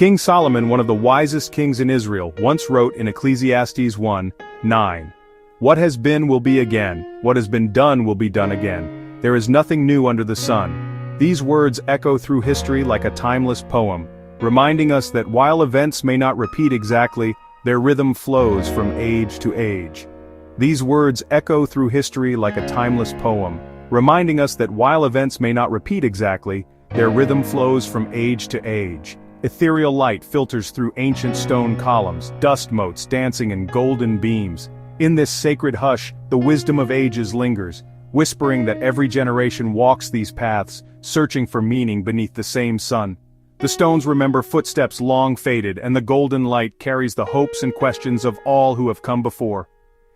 King Solomon, one of the wisest kings in Israel, once wrote in Ecclesiastes 1:9, "What has been will be again, what has been done will be done again. There is nothing new under the sun." These words echo through history like a timeless poem, reminding us that while events may not repeat exactly, their rhythm flows from age to age. These words echo through history like a timeless poem, reminding us that while events may not repeat exactly, their rhythm flows from age to age. Ethereal light filters through ancient stone columns, dust motes dancing in golden beams. In this sacred hush, the wisdom of ages lingers, whispering that every generation walks these paths, searching for meaning beneath the same sun. The stones remember footsteps long faded, and the golden light carries the hopes and questions of all who have come before.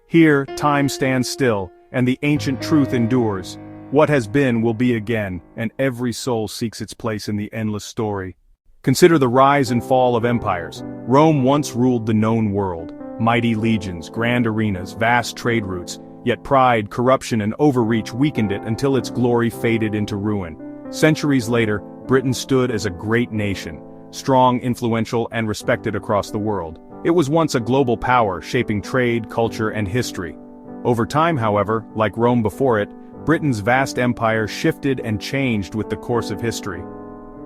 Here, time stands still, and the ancient truth endures. What has been will be again, and every soul seeks its place in the endless story. Consider the rise and fall of empires. Rome once ruled the known world. Mighty legions, grand arenas, vast trade routes, yet pride, corruption, and overreach weakened it until its glory faded into ruin. Centuries later, Britain stood as a great nation, strong, influential, and respected across the world. It was once a global power, shaping trade, culture, and history. Over time, however, like Rome before it, Britain's vast empire shifted and changed with the course of history.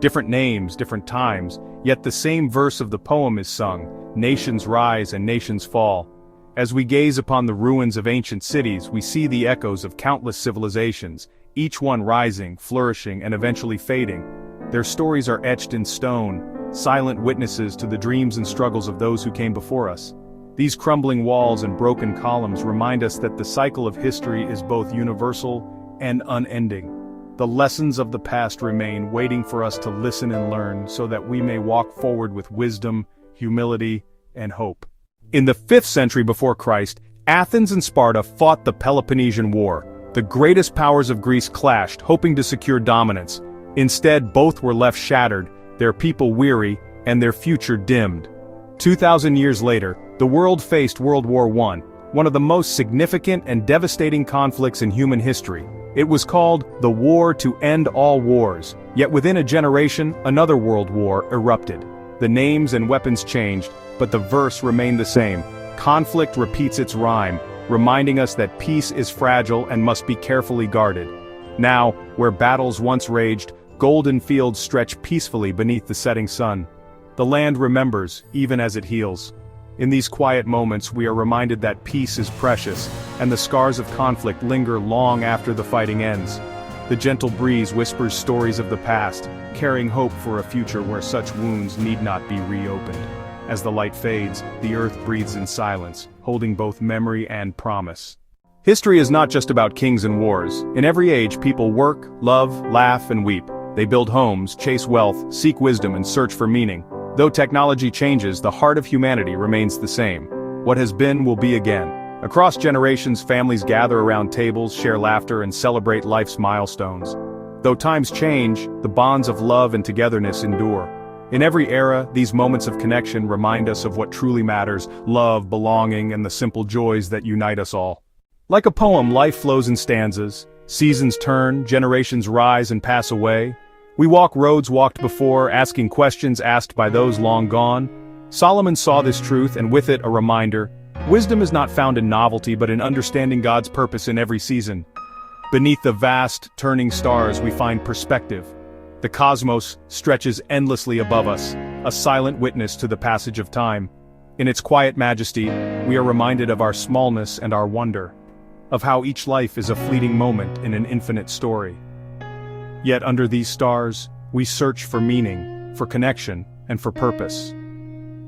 Different names, different times, yet the same verse of the poem is sung: nations rise and nations fall. As we gaze upon the ruins of ancient cities, we see the echoes of countless civilizations, each one rising, flourishing, and eventually fading. Their stories are etched in stone, silent witnesses to the dreams and struggles of those who came before us. These crumbling walls and broken columns remind us that the cycle of history is both universal and unending. The lessons of the past remain, waiting for us to listen and learn so that we may walk forward with wisdom, humility, and hope. In the 5th century before Christ, Athens and Sparta fought the Peloponnesian War. The greatest powers of Greece clashed, hoping to secure dominance. Instead, both were left shattered, their people weary, and their future dimmed. 2,000 years later, the world faced World War I, one of the most significant and devastating conflicts in human history. It was called the War to End All Wars, yet within a generation, another world war erupted. The names and weapons changed, but the verse remained the same. Conflict repeats its rhyme, reminding us that peace is fragile and must be carefully guarded. Now, where battles once raged, golden fields stretch peacefully beneath the setting sun. The land remembers, even as it heals. In these quiet moments, we are reminded that peace is precious, and the scars of conflict linger long after the fighting ends. The gentle breeze whispers stories of the past, carrying hope for a future where such wounds need not be reopened. As the light fades, the earth breathes in silence, holding both memory and promise. History is not just about kings and wars. In every age, people work, love, laugh, and weep. They build homes, chase wealth, seek wisdom, and search for meaning. Though technology changes, the heart of humanity remains the same. What has been will be again. Across generations, families gather around tables, share laughter, and celebrate life's milestones. Though times change, the bonds of love and togetherness endure. In every era, these moments of connection remind us of what truly matters: love, belonging, and the simple joys that unite us all. Like a poem, life flows in stanzas. Seasons turn, generations rise and pass away. We walk roads walked before, asking questions asked by those long gone. Solomon saw this truth, and with it a reminder: wisdom is not found in novelty but in understanding God's purpose in every season. Beneath the vast, turning stars we find perspective. The cosmos stretches endlessly above us, a silent witness to the passage of time. In its quiet majesty, we are reminded of our smallness and our wonder, of how each life is a fleeting moment in an infinite story. Yet under these stars, we search for meaning, for connection, and for purpose.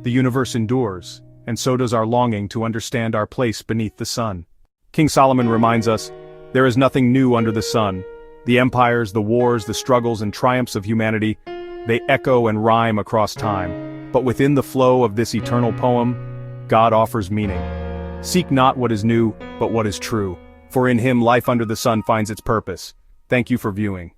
The universe endures, and so does our longing to understand our place beneath the sun. King Solomon reminds us, there is nothing new under the sun. The empires, the wars, the struggles, and triumphs of humanity, they echo and rhyme across time. But within the flow of this eternal poem, God offers meaning. Seek not what is new, but what is true, for in him life under the sun finds its purpose. Thank you for viewing.